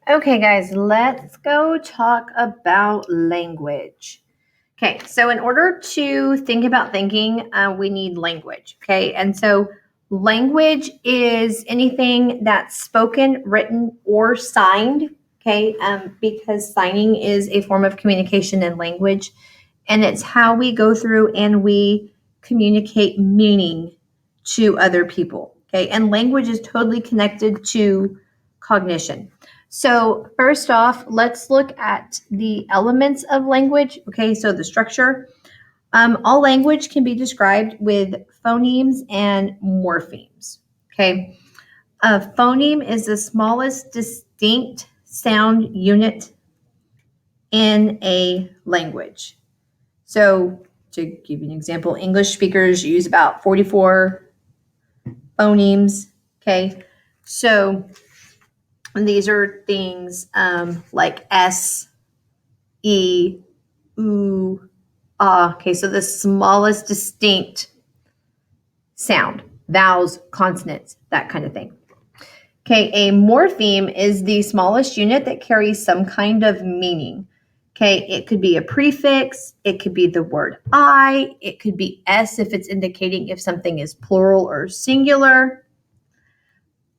Okay, guys, let's go talk about language. Okay, so in order to think about thinking, we need language. Okay, and so language is anything that's spoken, written, or signed. Okay, because signing is a form of communication in language, and it's how we go through and we communicate meaning to other people. Okay, and language is totally connected to cognition. So, first off, let's look at the elements of language. Okay, so the structure. All language can be described with phonemes and morphemes. Okay, a phoneme is the smallest distinct sound unit in a language. So, to give you an example, English speakers use about 44 phonemes. Okay, so these are things like S, E, oo, ah. Okay, so the smallest distinct sound, vowels, consonants, that kind of thing. Okay, a morpheme is the smallest unit that carries some kind of meaning. Okay, it could be a prefix, it could be the word I, it could be S if it's indicating if something is plural or singular.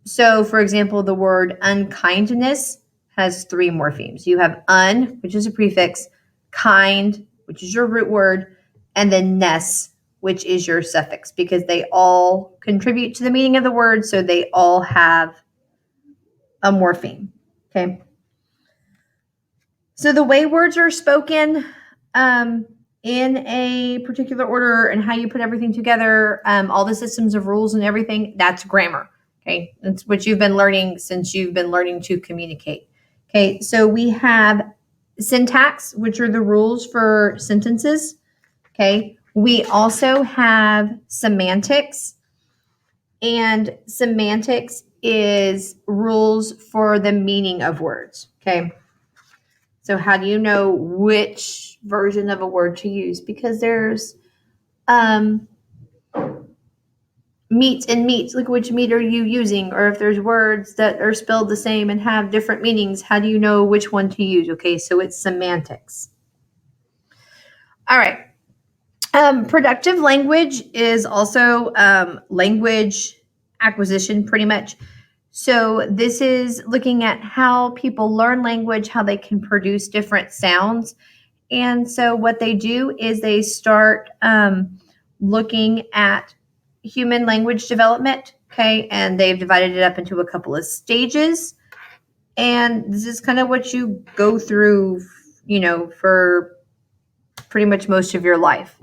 So, for example, the word unkindness has 3 morphemes. You have un, which is a prefix, kind, which is your root word, and then ness, which is your suffix, because they all contribute to the meaning of the word, so they all have a morpheme. Okay. So the way words are spoken in a particular order and how you put everything together, all the systems of rules and everything, that's grammar. Okay. That's what you've been learning since you've been learning to communicate. Okay. So we have syntax, which are the rules for sentences. Okay. We also have semantics, and semantics is rules for the meaning of words. Okay. So how do you know which version of a word to use? Because there's meat and meats, like which meat are you using? Or if there's words that are spelled the same and have different meanings, how do you know which one to use? Okay, so it's semantics. All right. Productive language is also language acquisition, pretty much. So this is looking at how people learn language, how they can produce different sounds. And so what they do is they start looking at human language development, okay? And they've divided it up into a couple of stages. And this is kind of what you go through, for pretty much most of your life.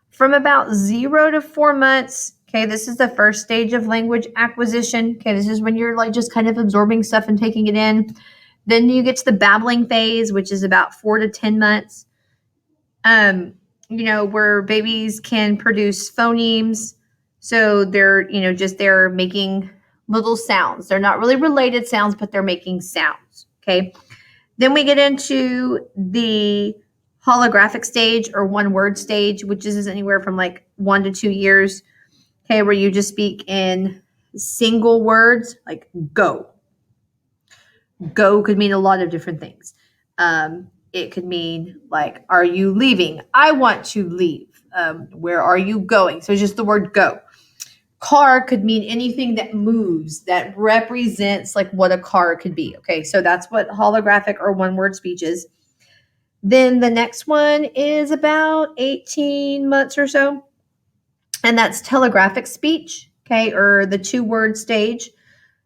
From about 0 to 4 months, okay, this is the first stage of language acquisition. Okay, this is when you're like just kind of absorbing stuff and taking it in. Then you get to the babbling phase, which is about 4 to 10 months. Where babies can produce phonemes. So they're, they're making little sounds. They're not really related sounds, but they're making sounds. Okay. Then we get into the holographic stage or one word stage, which is anywhere from like 1 to 2 years. Okay. Where you just speak in single words like go. Go could mean a lot of different things. It could mean like, are you leaving? I want to leave. Where are you going? So it's just the word go. Car could mean anything that moves, that represents like what a car could be. Okay, so that's what holographic or one word speech is. Then the next one is about 18 months or so, and that's telegraphic speech, okay, or the 2-word stage.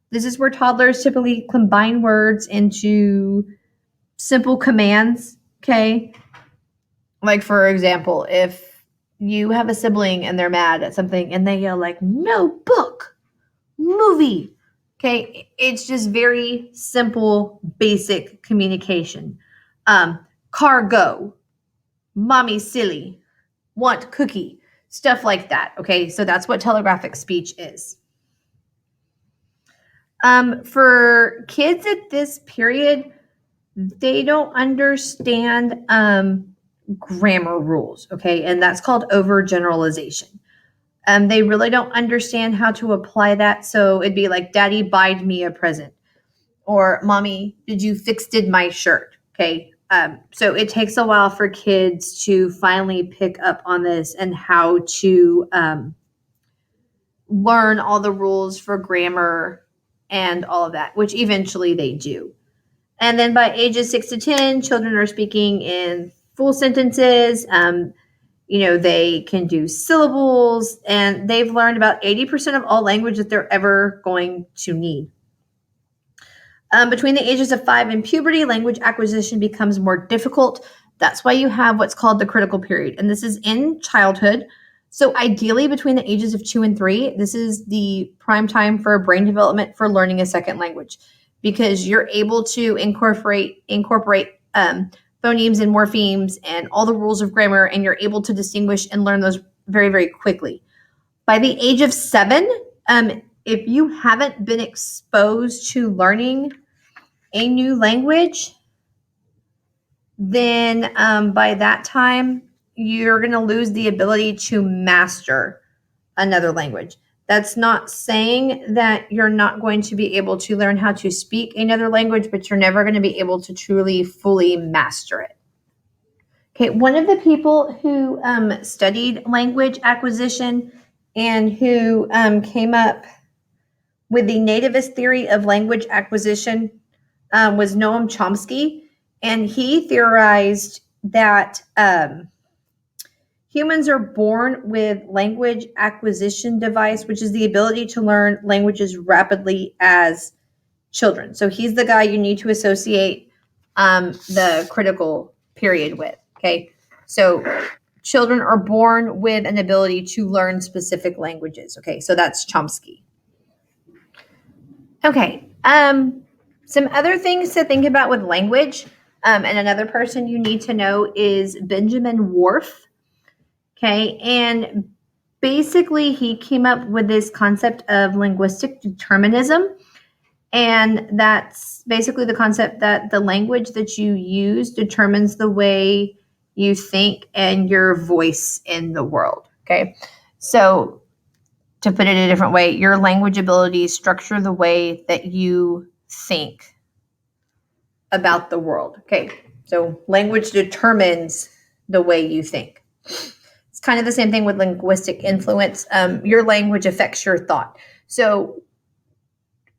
This is where toddlers typically combine words into simple commands, okay? Like, for example, if you have a sibling and they're mad at something and they yell like, no book, movie, okay? It's just very simple, basic communication. Car go, mommy silly, want cookie, stuff like that, okay? So that's what telegraphic speech is. For kids at this period, they don't understand grammar rules, okay? And that's called overgeneralization. They really don't understand how to apply that. So it'd be like, Daddy buyed me a present. or mommy, did you fixed my shirt? Okay. So it takes a while for kids to finally pick up on this and how to learn all the rules for grammar and all of that, which eventually they do. And then by ages 6 to 10, children are speaking in full sentences. They can do syllables, and they've learned about 80% of all language that they're ever going to need. Between the ages of 5 and puberty, language acquisition becomes more difficult. That's why you have what's called the critical period, and this is in childhood. So ideally, between the ages of 2 and 3, this is the prime time for brain development for learning a second language, because you're able to incorporate phonemes and morphemes and all the rules of grammar, and you're able to distinguish and learn those very, very quickly. By the age of 7, if you haven't been exposed to learning a new language, then by that time, you're going to lose the ability to master another language. That's not saying that you're not going to be able to learn how to speak another language, but you're never going to be able to truly, fully master it. Okay, one of the people who studied language acquisition and who came up with the nativist theory of language acquisition was Noam Chomsky, and he theorized that humans are born with language acquisition device, which is the ability to learn languages rapidly as children. So he's the guy you need to associate the critical period with. Okay, so children are born with an ability to learn specific languages. Okay, so that's Chomsky. Okay, some other things to think about with language, and another person you need to know is Benjamin Whorf. Okay, and basically he came up with this concept of linguistic determinism, and that's basically the concept that the language that you use determines the way you think and your voice in the world. Okay, so to put it a different way, your language abilities structure the way that you think about the world. Okay, so language determines the way you think. It's kind of the same thing with linguistic influence. Your language affects your thought. So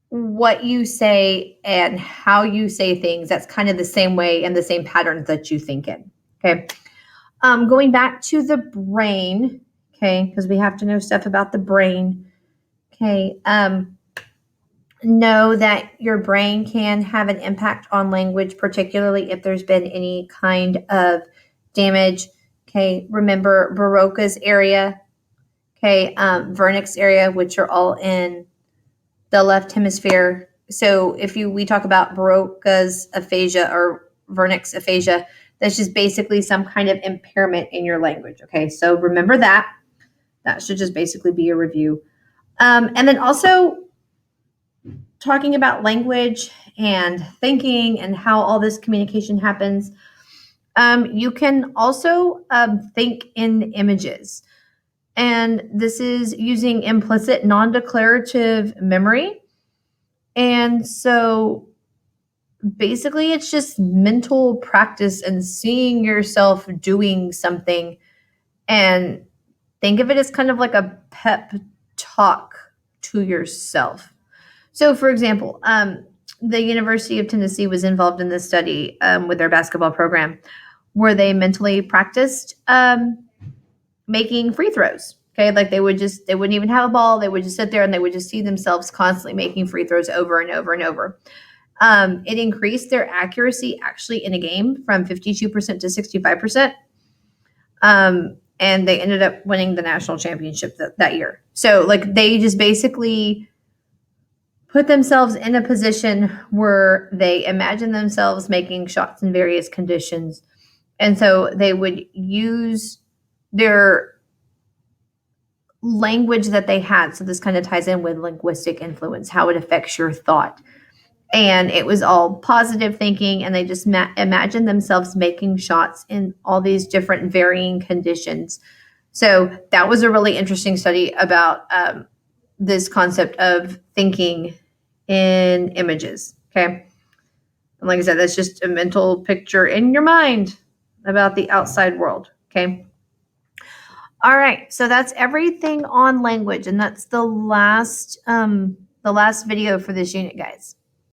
what you say and how you say things, that's kind of the same way and the same patterns that you think in. Okay, going back to the brain, okay, because we have to know stuff about the brain. Okay, know that your brain can have an impact on language, particularly if there's been any kind of damage. Okay, remember Broca's area, okay, Wernicke's area, which are all in the left hemisphere. So if we talk about Broca's aphasia or Wernicke's aphasia, that's just basically some kind of impairment in your language. Okay, so remember that. That should just basically be a review. And then also talking about language and thinking and how all this communication happens, you can also think in images. And this is using implicit non-declarative memory. And so basically it's just mental practice and seeing yourself doing something, and think of it as kind of like a pep talk to yourself. So for example, the University of Tennessee was involved in this study with their basketball program where they mentally practiced making free throws. Okay, like they wouldn't even have a ball. They would just sit there and they would just see themselves constantly making free throws over and over and over. It increased their accuracy actually in a game from 52% to 65%. And they ended up winning the national championship that year. So like they just basically put themselves in a position where they imagine themselves making shots in various conditions. And so they would use their language that they had. So this kind of ties in with linguistic influence, how it affects your thought. And it was all positive thinking, and they just imagined themselves making shots in all these different varying conditions. So that was a really interesting study about this concept of thinking in images. Okay. And like I said, that's just a mental picture in your mind about the outside world. Okay. All right. So that's everything on language. And that's the last video for this unit, guys.